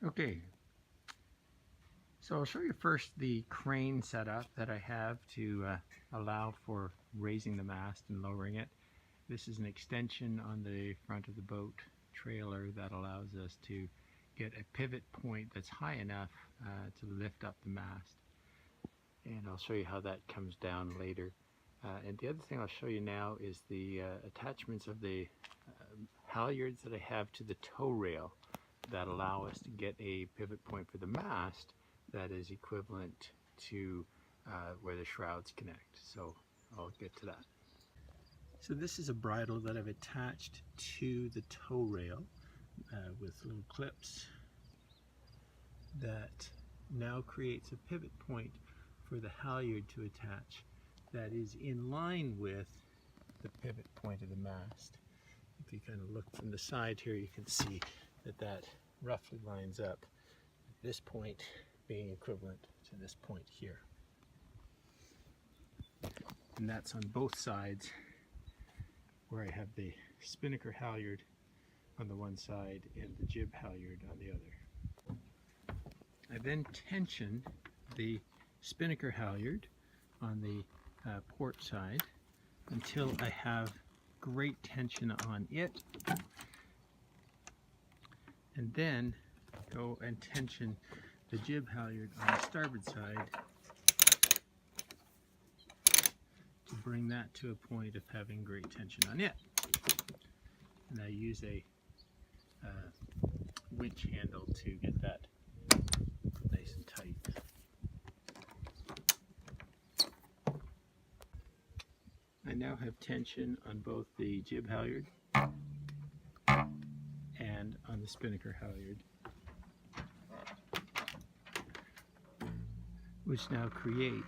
Okay, so I'll show you first the crane setup that I have to allow for raising the mast and lowering it. This is an extension on the front of the boat trailer that allows us to get a pivot point that's high enough to lift up the mast. And I'll show you how that comes down later. And the other thing I'll show you now is the attachments of the halyards that I have to the tow rail that allow us to get a pivot point for the mast that is equivalent to where the shrouds connect. So I'll get to that. So this is a bridle that I've attached to the tow rail with little clips that now creates a pivot point for the halyard to attach that is in line with the pivot point of the mast. If you kind of look from the side here, you can see that roughly lines up, this point being equivalent to this point here. And that's on both sides, where I have the spinnaker halyard on the one side and the jib halyard on the other. I then tension the spinnaker halyard on the port side until I have great tension on it, and then go and tension the jib halyard on the starboard side to bring that to a point of having great tension on it. And I use a winch handle to get that nice and tight. I now have tension on both the jib halyard and on the spinnaker halyard, which now create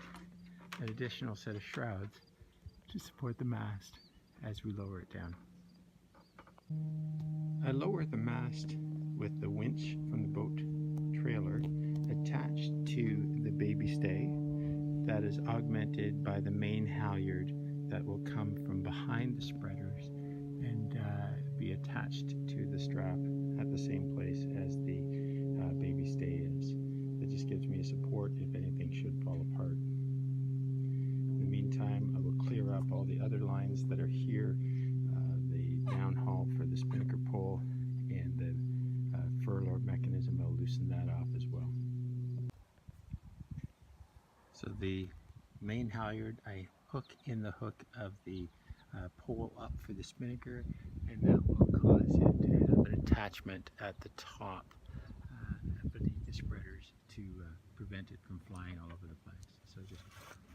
an additional set of shrouds to support the mast as we lower it down. I lower the mast with the winch from the boat trailer attached to the baby stay that is augmented by the main halyard that will come from behind the spreaders and be attached to the strap at the same place as the baby stay is. That just gives me a support if anything should fall apart. In the meantime, I will clear up all the other lines that are here, the downhaul for the spinnaker pole and the furler mechanism. I'll loosen that off as well. So the main halyard, I hook in the hook of the pole up for the spinnaker, and that will cause it to have an attachment at the top beneath the spreaders to prevent it from flying all over the place. So just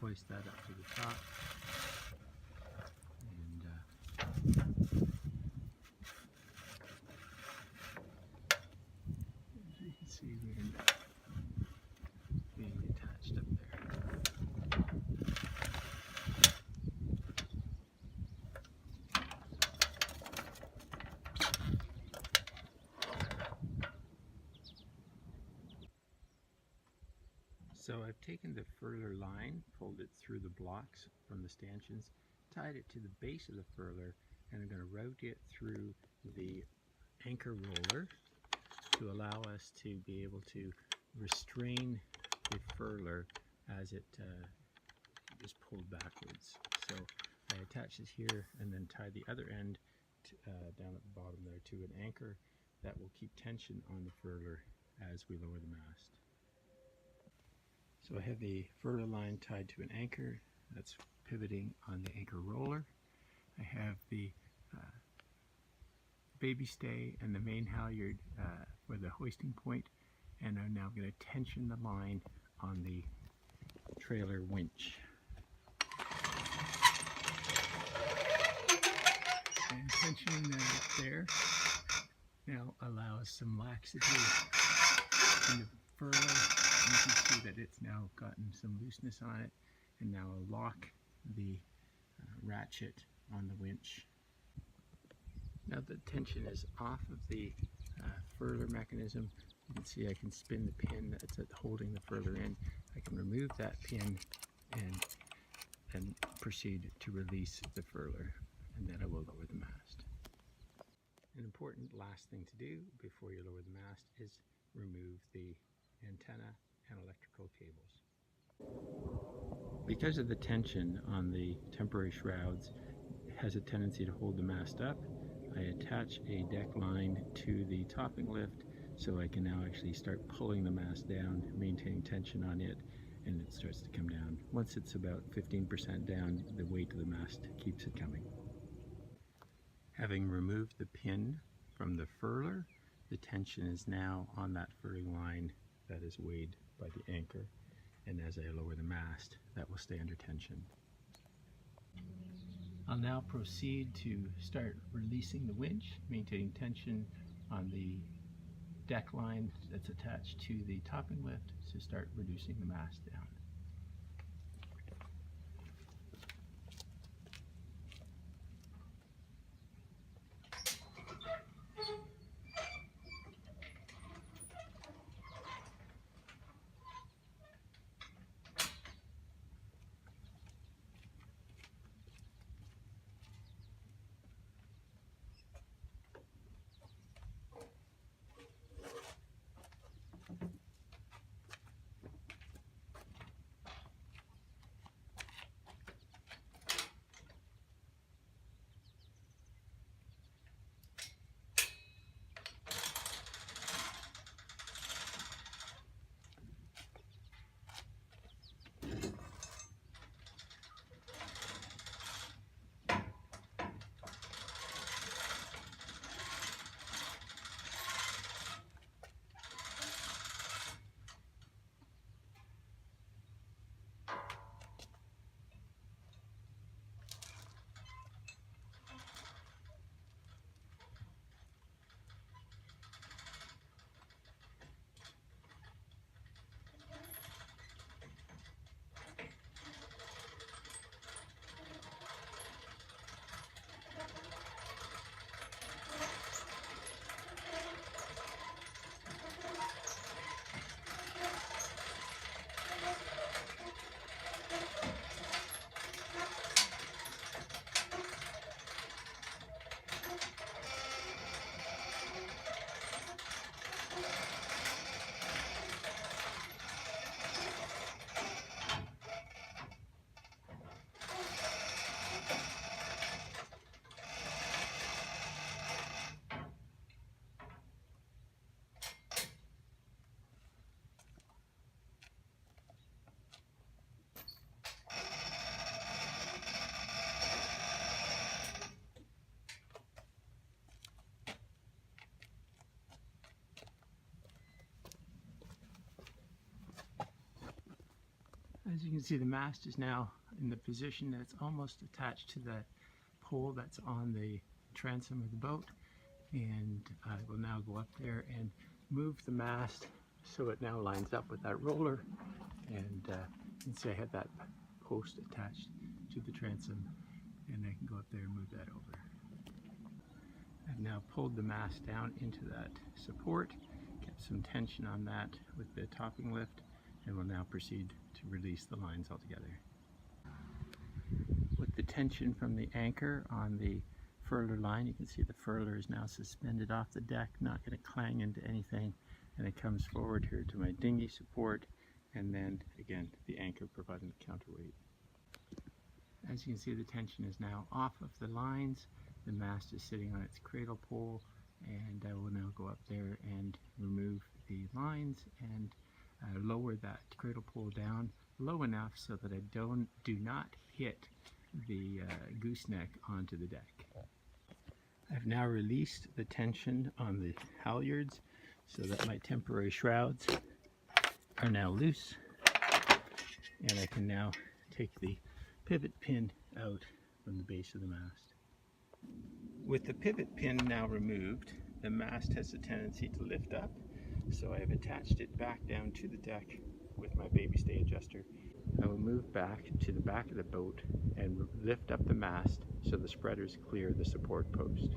hoist that up to the top, and as you can see, we end up being attached up there. So I've taken the furler line, pulled it through the blocks from the stanchions, tied it to the base of the furler, and I'm going to route it through the anchor roller to allow us to be able to restrain the furler as it is pulled backwards. So I attach this here and then tie the other end down at the bottom there to an anchor that will keep tension on the furler as we lower the mast. So I have the furler line tied to an anchor that's pivoting on the anchor roller. I have the baby stay and the main halyard for the hoisting point, and I'm now going to tension the line on the trailer winch. And tensioning that up there now allows some laxity in the furler. You can see that it's now gotten some looseness on it, and now I'll lock the ratchet on the winch. Now the tension is off of the furler mechanism. You can see I can spin the pin that's holding the furler in. I can remove that pin and proceed to release the furler, and then I will lower the mast. An important last thing to do before you lower the mast is remove the antenna and electrical cables. Because of the tension on the temporary shrouds, it has a tendency to hold the mast up. I attach a deck line to the topping lift so I can now actually start pulling the mast down, maintaining tension on it, and it starts to come down. Once it's about 15% down, the weight of the mast keeps it coming. Having removed the pin from the furler, the tension is now on that furling line that is weighed by the anchor, and as I lower the mast, that will stay under tension. I'll now proceed to start releasing the winch, maintaining tension on the deck line that's attached to the topping lift to start reducing the mast down. As you can see, the mast is now in the position that it's almost attached to the pole that's on the transom of the boat, and I will now go up there and move the mast so it now lines up with that roller, and you can see I have that post attached to the transom, and I can go up there and move that over. I've now pulled the mast down into that support, kept some tension on that with the topping lift, and will now proceed to release the lines altogether. With the tension from the anchor on the furler line, you can see the furler is now suspended off the deck, not going to clang into anything, and it comes forward here to my dinghy support, and then again the anchor providing the counterweight. As you can see, the tension is now off of the lines. The mast is sitting on its cradle pole, and I will now go up there and remove the lines and lower that cradle pole down low enough so that I do not hit the gooseneck onto the deck. I've now released the tension on the halyards so that my temporary shrouds are now loose, and I can now take the pivot pin out from the base of the mast. With the pivot pin now removed, the mast has a tendency to lift up, so I have attached it back down to the deck with my baby stay adjuster. I will move back to the back of the boat and lift up the mast so the spreaders clear the support post.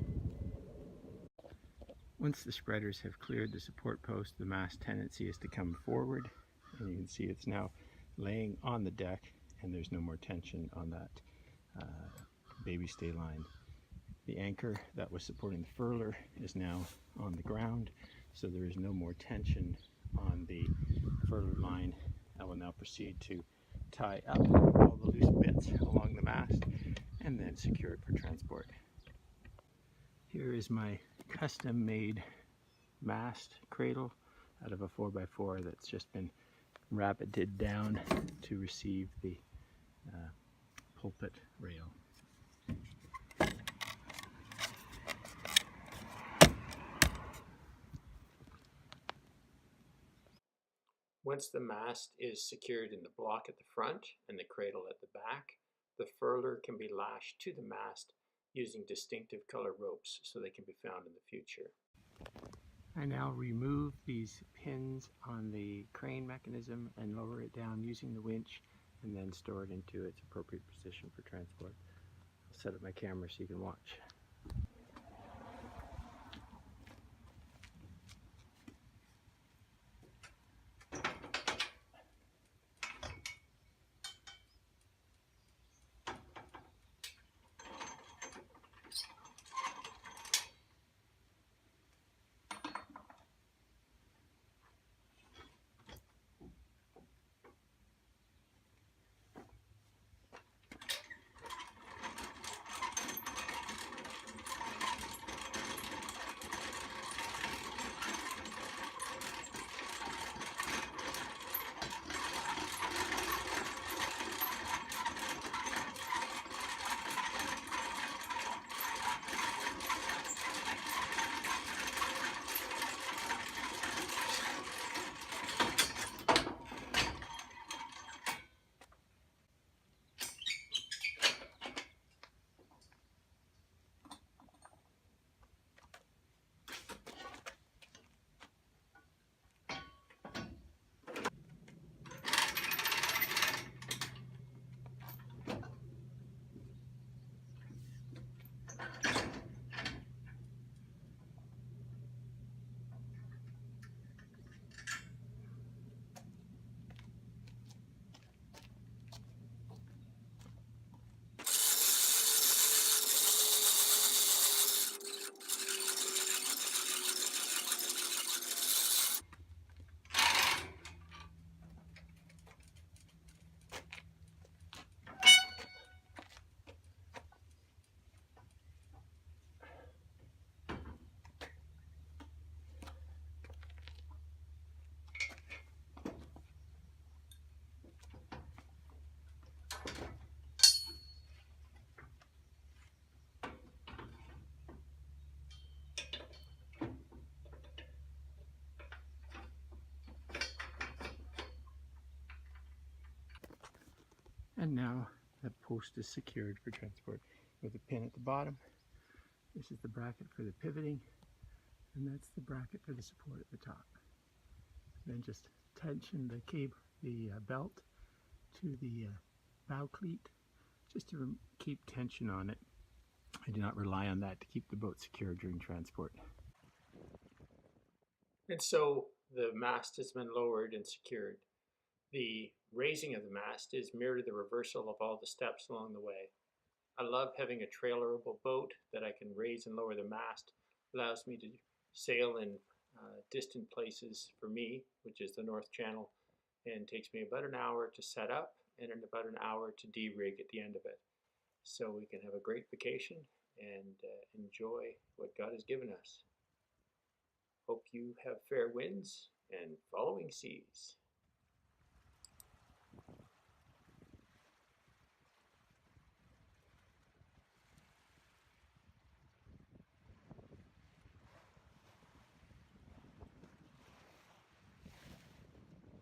Once the spreaders have cleared the support post, the mast tendency is to come forward, and you can see it's now laying on the deck and there's no more tension on that baby stay line. The anchor that was supporting the furler is now on the ground, so there is no more tension on the furler line. I will now proceed to tie up all the loose bits along the mast and then secure it for transport. Here is my custom made mast cradle out of a 4x4 that's just been rabbited down to receive the pulpit rail. Once the mast is secured in the block at the front and the cradle at the back, the furler can be lashed to the mast using distinctive color ropes so they can be found in the future. I now remove these pins on the crane mechanism and lower it down using the winch and then store it into its appropriate position for transport. I'll set up my camera so you can watch. And now that post is secured for transport with a pin at the bottom. This is the bracket for the pivoting, and that's the bracket for the support at the top. Then just tension the cable, the belt to the bow cleat, just to keep tension on it. I do not rely on that to keep the boat secure during transport. And so the mast has been lowered and secured. The raising of the mast is merely the reversal of all the steps along the way. I love having a trailerable boat that I can raise and lower the mast. Allows me to sail in distant places for me, which is the North Channel, and takes me about an hour to set up and in about an hour to de-rig at the end of it. So we can have a great vacation and enjoy what God has given us. Hope you have fair winds and following seas.